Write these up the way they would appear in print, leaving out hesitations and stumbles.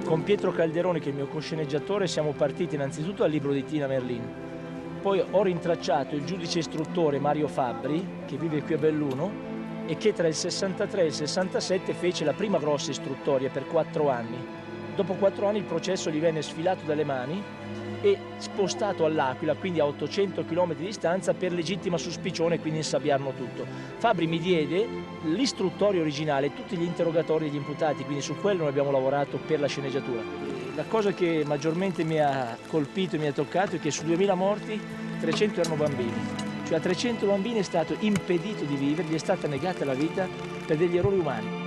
Con Pietro Calderoni, che è il mio cosceneggiatore, siamo partiti innanzitutto dal libro di Tina Merlin. Poi ho rintracciato il giudice istruttore Mario Fabbri, che vive qui a Belluno, e che tra il 63 e il 67 fece la prima grossa istruttoria per 4 anni. Dopo 4 anni il processo gli venne sfilato dalle mani e spostato all'Aquila, quindi a 800 km di distanza, per legittima suspicione, quindi insabbiarono tutto. Fabbri mi diede l'istruttoria originale e tutti gli interrogatori degli imputati, quindi su quello noi abbiamo lavorato per la sceneggiatura. La cosa che maggiormente mi ha colpito e mi ha toccato è che su 2000 morti 300 erano bambini. Cioè a 300 bambini è stato impedito di vivere, gli è stata negata la vita per degli errori umani.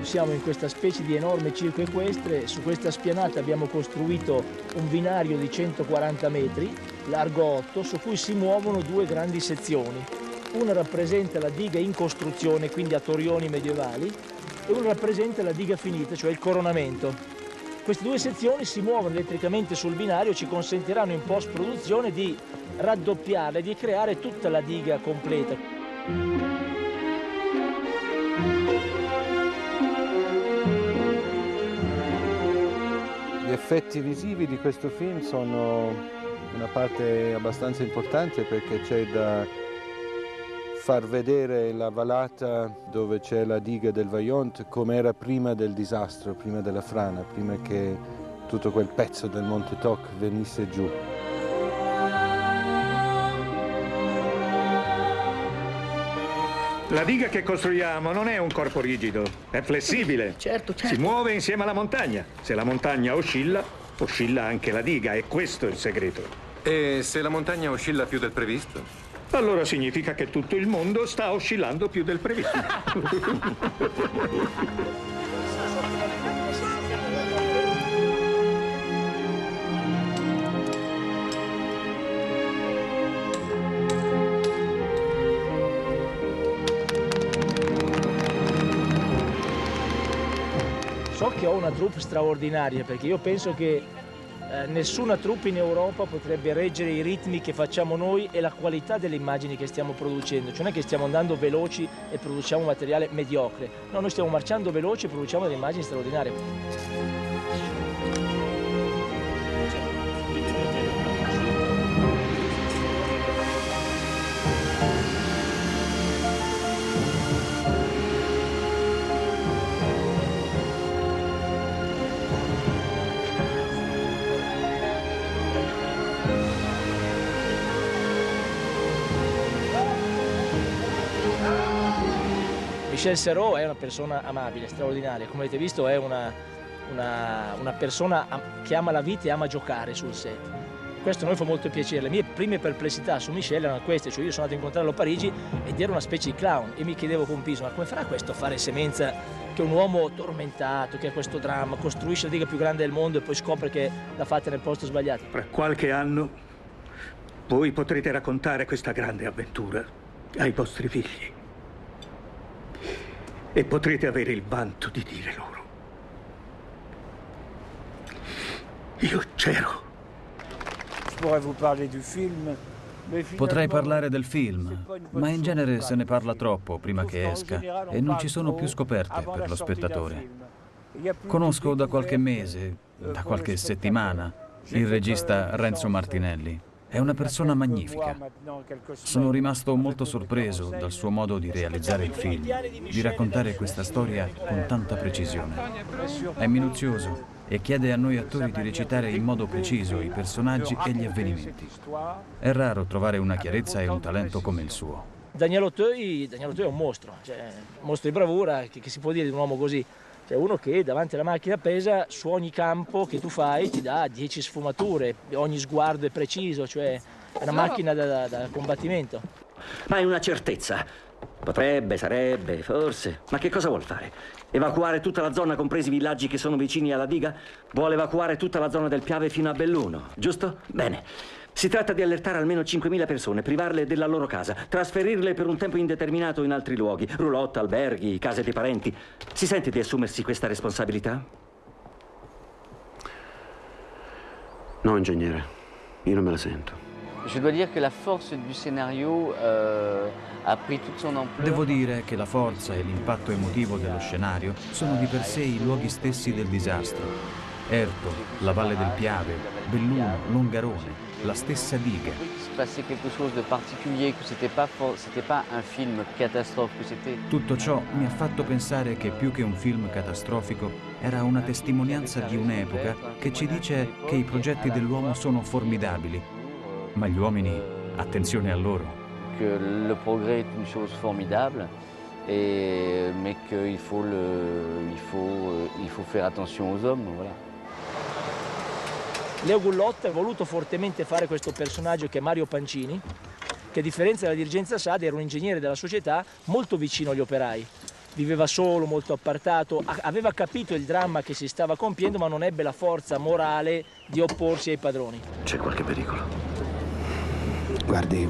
Siamo in questa specie di enorme circo equestre. Su questa spianata abbiamo costruito un binario di 140 metri, largo 8, su cui si muovono 2 grandi sezioni. Una rappresenta la diga in costruzione, quindi a torrioni medievali, e una rappresenta la diga finita, cioè il coronamento. Queste 2 sezioni si muovono elettricamente sul binario e ci consentiranno in post-produzione di raddoppiarla e di creare tutta la diga completa. Gli effetti visivi di questo film sono una parte abbastanza importante, perché c'è da far vedere la vallata dove c'è la diga del Vajont com'era prima del disastro, prima della frana, prima che tutto quel pezzo del Monte Toc venisse giù. La diga che costruiamo non è un corpo rigido, è flessibile. Certo. Si muove insieme alla montagna. Se la montagna oscilla, oscilla anche la diga, e questo è il segreto. E se la montagna oscilla più del previsto? Allora significa che tutto il mondo sta oscillando più del previsto. So che ho una troupe straordinaria, perché io penso che nessuna troupe in Europa potrebbe reggere i ritmi che facciamo noi e la qualità delle immagini che stiamo producendo. Cioè non è che stiamo andando veloci e produciamo materiale mediocre, no, noi stiamo marciando veloci e produciamo delle immagini straordinarie. Michel Serrault è una persona amabile, straordinaria, come avete visto è una persona che ama la vita e ama giocare sul set. Questo a noi fa molto piacere. Le mie prime perplessità su Michel erano queste, cioè io sono andato a incontrarlo a Parigi ed era una specie di clown e mi chiedevo con Piso, ma come farà questo a fare Semenza, che è un uomo tormentato, che ha questo dramma, costruisce la diga più grande del mondo e poi scopre che l'ha fatta nel posto sbagliato. Fra qualche anno voi potrete raccontare questa grande avventura ai vostri figli. E potrete avere il vanto di dire loro: io c'ero. Potrei parlare del film, ma in genere se ne parla troppo prima che esca e non ci sono più scoperte per lo spettatore. Conosco da qualche mese, da qualche settimana, il regista Renzo Martinelli. È una persona magnifica. Sono rimasto molto sorpreso dal suo modo di realizzare il film, di raccontare questa storia con tanta precisione. È minuzioso e chiede a noi attori di recitare in modo preciso i personaggi e gli avvenimenti. È raro trovare una chiarezza e un talento come il suo. Daniel Auteuil è un mostro, cioè un mostro di bravura, che si può dire di un uomo così. Cioè uno che davanti alla macchina appesa, su ogni campo che tu fai ti dà 10 sfumature, ogni sguardo è preciso, cioè è una macchina da combattimento. Ma è una certezza. Potrebbe, sarebbe, forse. Ma che cosa vuol fare? Evacuare tutta la zona, compresi i villaggi che sono vicini alla diga? Vuole evacuare tutta la zona del Piave fino a Belluno, giusto? Bene. Si tratta di allertare almeno 5.000 persone, privarle della loro casa, trasferirle per un tempo indeterminato in altri luoghi, roulotte, alberghi, case dei parenti. Si sente di assumersi questa responsabilità? No, ingegnere, io non me la sento. Devo dire che la forza e l'impatto emotivo dello scenario sono di per sé i luoghi stessi del disastro. Erto, la Valle del Piave, Belluno, Longarone, la stessa diga. Tutto ciò mi ha fatto pensare che più che un film catastrofico era una testimonianza di un'epoca che ci dice che i progetti dell'uomo sono formidabili, ma gli uomini, attenzione a loro. Que le progrès est une chose formidable, mais qu'il faut faire attention aux hommes, voilà. Leo Gullotta ha voluto fortemente fare questo personaggio che è Mario Pancini, che a differenza della dirigenza SAD era un ingegnere della società molto vicino agli operai. Viveva solo, molto appartato, aveva capito il dramma che si stava compiendo, ma non ebbe la forza morale di opporsi ai padroni. C'è qualche pericolo? Guardi,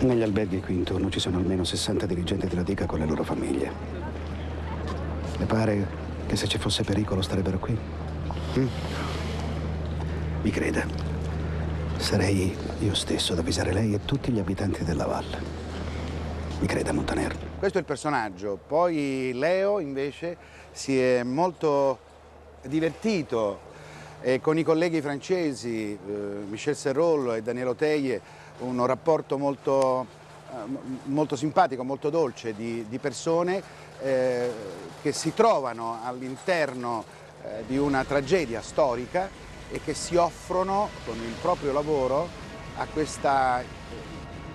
negli alberghi qui intorno ci sono almeno 60 dirigenti della diga con le loro famiglie. Le pare che se ci fosse pericolo starebbero qui? Mi creda, sarei io stesso ad avvisare lei e tutti gli abitanti della valle. Mi creda, Montaner. Questo è il personaggio. Poi Leo, invece, si è molto divertito con i colleghi francesi, Michel Serrault e Daniel Oteille, un rapporto molto simpatico, molto dolce di persone che si trovano all'interno di una tragedia storica e che si offrono con il proprio lavoro a questa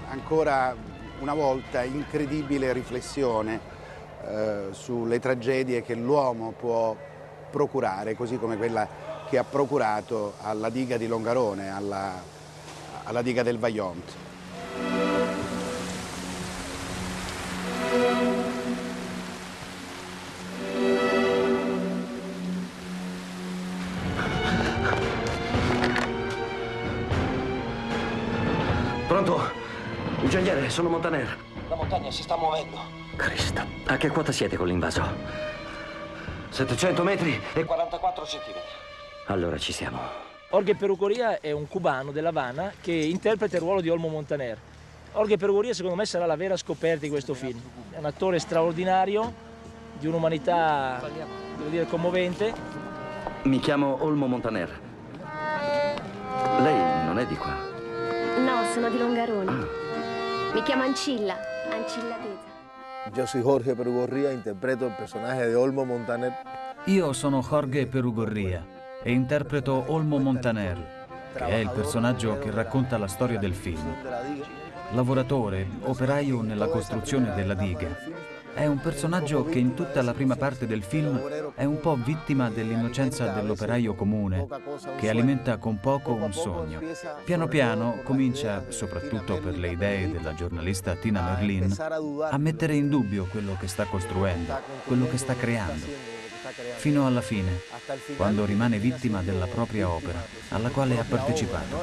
ancora una volta incredibile riflessione sulle tragedie che l'uomo può procurare, così come quella che ha procurato alla diga di Longarone, alla diga del Vaillant. Pronto? Ingegnere, sono Montaner. La montagna si sta muovendo. Cristo, a che quota siete con l'invaso? 700 metri e 44 centimetri. Allora ci siamo. Jorge Perugoria è un cubano dell'Havana che interpreta il ruolo di Olmo Montaner. Jorge Perugoria secondo me sarà la vera scoperta di questo film. È un attore straordinario, di un'umanità, devo dire, commovente. Mi chiamo Olmo Montaner. Lei non è di qua? No, sono di Longarone. Mi chiamo Ancilla Tesa. Yo soy Jorge Perugoria, interpreto il personaggio di Olmo Montaner. Io sono Jorge Perugoria e interpreto Olmo Montaner, che è il personaggio che racconta la storia del film. Lavoratore, operaio nella costruzione della diga. È un personaggio che in tutta la prima parte del film è un po' vittima dell'innocenza dell'operaio comune, che alimenta con poco un sogno. Piano piano comincia, soprattutto per le idee della giornalista Tina Merlin, a mettere in dubbio quello che sta costruendo, quello che sta creando, fino alla fine, quando rimane vittima della propria opera, alla quale ha partecipato.